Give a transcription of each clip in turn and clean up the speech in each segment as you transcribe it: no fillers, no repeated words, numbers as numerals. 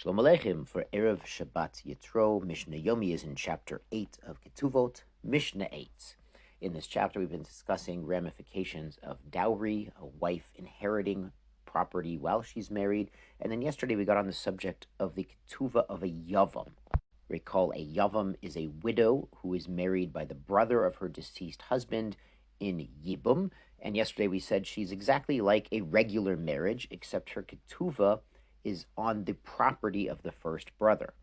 Shalom Aleichem for Erev Shabbat Yitro. Mishnah Yomi is in chapter 8 of Ketubot, Mishnah 8. In this chapter, we've been discussing ramifications of dowry, a wife inheriting property while she's married. And then yesterday, we got on the subject of the Ketuvah of a Yavam. Recall, a Yavam is a widow who is married by the brother of her deceased husband in Yibum. And yesterday, we said she's exactly like a regular marriage, except her Ketuvah is on the property of the first brother.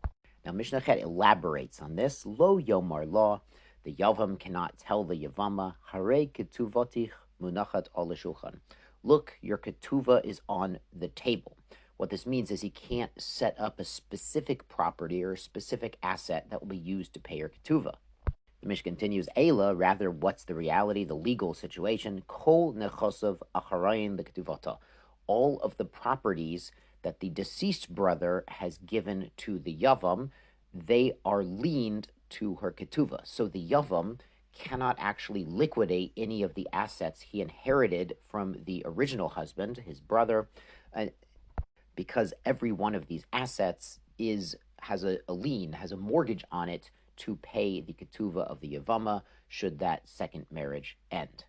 Now, Mishnah Chet elaborates on this. Lo Yomar law, the Yavam cannot tell the Yavama, Hare Ketuvotich munachat al shulchan. Look, your Ketuvah is on the table. What this means is he can't set up a specific property or a specific asset that will be used to pay your Ketuvah. The Mishnah continues, Eila, rather, what's the reality, the legal situation? Kol nechosov acharayin the Ketuvata. All of the properties that the deceased brother has given to the Yavam, they are liened to her Ketuvah. So the Yavam cannot actually liquidate any of the assets he inherited from the original husband, his brother, because every one of these assets has a lien, has a mortgage on it to pay the Ketuvah of the Yavama should that second marriage end.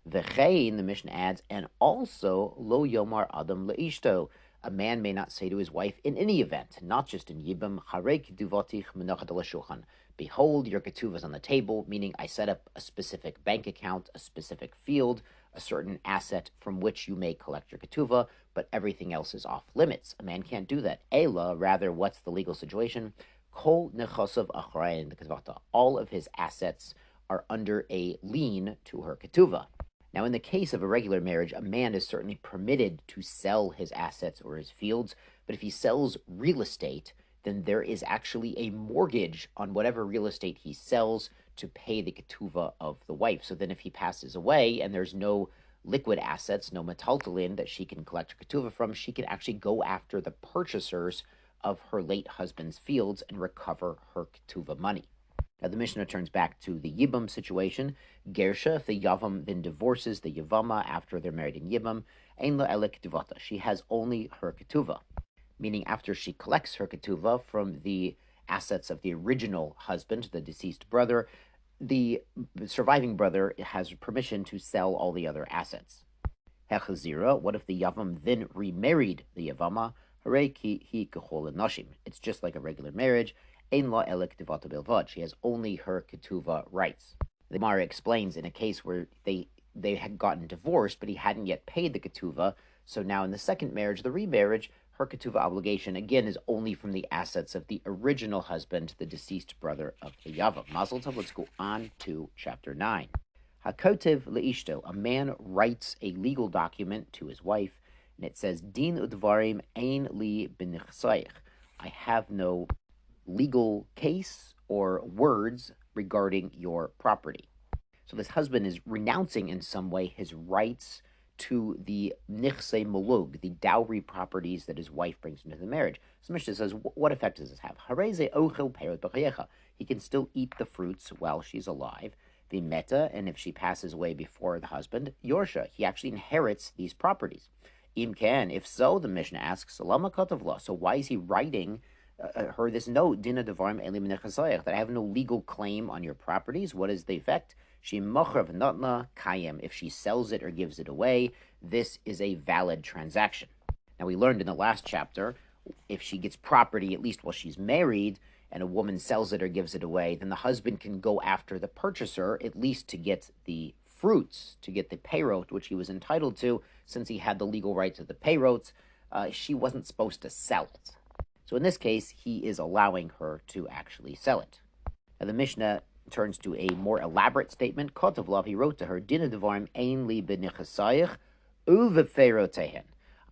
V'chein, the Mishnah adds, and also lo yomar adam leishto. A man may not say to his wife in any event, not just in Yibam, Hare Ketuvotich menachat al shulchan. Behold, your Ketuvah is on the table, meaning I set up a specific bank account, a specific field, a certain asset from which you may collect your Ketuvah, but everything else is off limits. A man can't do that. Ela, rather, what's the legal situation? Kol nechosov acharayin the Ketuvah. All of his assets are under a lien to her Ketuvah. Now, in the case of a regular marriage, a man is certainly permitted to sell his assets or his fields, but if he sells real estate, then there is actually a mortgage on whatever real estate he sells to pay the Ketuvah of the wife. So then if he passes away and there's no liquid assets, no metaltalin that she can collect her Ketuvah from, she can actually go after the purchasers of her late husband's fields and recover her Ketuvah money. Now, the Mishnah turns back to the Yibam situation. Gersha, if the Yavam then divorces the Yavama after they're married in Yibam, Ein lo ele Ketuvata. She has only her Ketuvah, meaning after she collects her Ketuvah from the assets of the original husband, the deceased brother, the surviving brother has permission to sell all the other assets. Hechazira, what if the Yavam then remarried the Yavama? Hare ki hi kechol nashim. It's just like a regular marriage. Ein la ele Ketuvata bilvad. She has only her Ketuvah rights. The Gemara explains in a case where they had gotten divorced, but he hadn't yet paid the Ketuvah. So now in the second marriage, the remarriage, her Ketuvah obligation again is only from the assets of the original husband, the deceased brother of the Yavam. Mazel tov. Let's go on to chapter 9. Hakotev leishto. A man writes a legal document to his wife, and it says, Din udvarim ein li b'nichsayich. I have no legal case or words regarding your property. So this husband is renouncing in some way his rights to the nichse mulug, the dowry properties that his wife brings into the marriage. So Mishnah says, what effect does this have? He can still eat the fruits while she's alive. The meta, and if she passes away before the husband, yorsha, he actually inherits these properties. Imkan, if so, the Mishnah asks, lama katavla. So why is he writing her this note, Dina Devarim Elim Nechasayach, that I have no legal claim on your properties? What is the effect? She mochav notna kayem. If she sells it or gives it away, this is a valid transaction. Now, we learned in the last chapter, if she gets property, at least while she's married, and a woman sells it or gives it away, then the husband can go after the purchaser, at least to get the fruits, to get the peyrot, which he was entitled to, since he had the legal right to the peyrots. She wasn't supposed to sell it. So in this case, he is allowing her to actually sell it. Now the Mishnah turns to a more elaborate statement. Kotavlov, he wrote to her, Dina devarim ein li b'nichasayich u'v'ferotehen.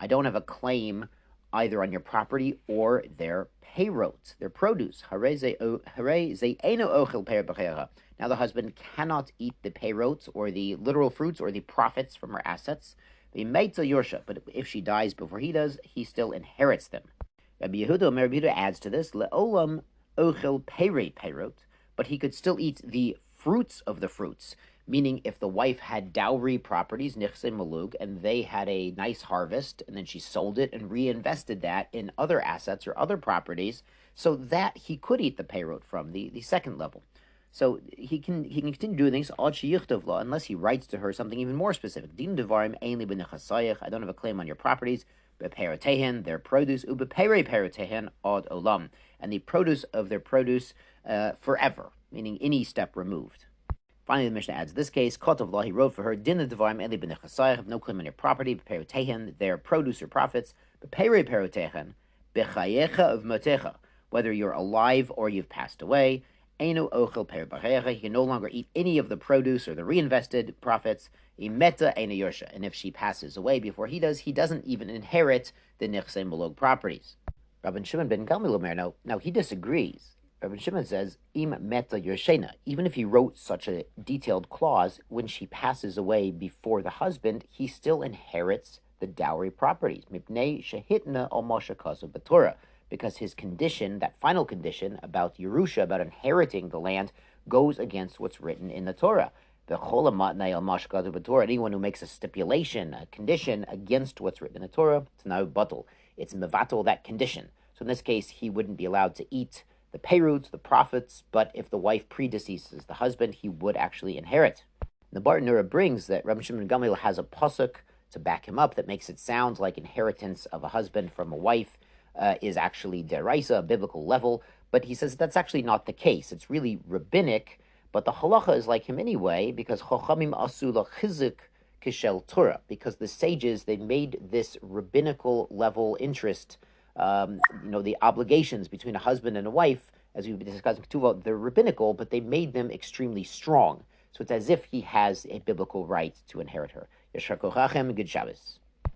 I don't have a claim either on your property or their peyrot, their produce. Hare ze eino ochel peyrot b'cheira. Now the husband cannot eat the peyrots or the literal fruits or the profits from her assets. V'meitza yorsha, but if she dies before he does, he still inherits them. Rabbi Yehuda adds to this, Le'olam ochel peyrot, but he could still eat the fruits of the fruits, Meaning, if the wife had dowry properties, nichse malug, and they had a nice harvest, and then she sold it and reinvested that in other assets or other properties, so that he could eat the payroll from the second level. So he can continue doing things unless he writes to her something even more specific. Din devarim ainli b'nechasayich. I don't have a claim on your properties. Beperotehen, their produce, ubepere perotehen od olam, and the produce of their produce forever, meaning any step removed. Finally, the Mishnah adds this case, Kotov law, he wrote for her, Din devarim ainli b'nechasayich, have no claim on your property, beperotehen, their produce or profits, bepere perotehen, bechayecha of motecha, whether you're alive or you've passed away. Einu ochel per he can no longer eat any of the produce or the reinvested profits. Imeta einu yorsha, and if she passes away before he does, he doesn't even inherit the nichse malog properties. Rabban Shimon ben Gamliel now he disagrees. Rabban Shimon says, Im meta yorshena, even if he wrote such a detailed clause, when she passes away before the husband, he still inherits the dowry properties. Mipnei shehitna al moshe kasav b'torah, because his condition, that final condition about Yerusha, about inheriting the land, goes against what's written in the Torah. Anyone who makes a stipulation, a condition against what's written in the Torah, it's now batul. It's mevatel, that condition. So in this case, he wouldn't be allowed to eat the payroot, the profits, but if the wife predeceases the husband, he would actually inherit. The Barton Nura brings that Rabbi Shimon ben Gamliel has a pasuk to back him up that makes it sound like inheritance of a husband from a wife is actually deraisa, a biblical level, but he says that's actually not the case. It's really rabbinic, but the halacha is like him anyway, because chochamim asu lachizuk kishel Torah, because the sages, they made this rabbinical level interest, the obligations between a husband and a wife, as we've been discussing Ketubot, they're rabbinical, but they made them extremely strong. So it's as if he has a biblical right to inherit her. Yeshar kochachem, good Shabbos.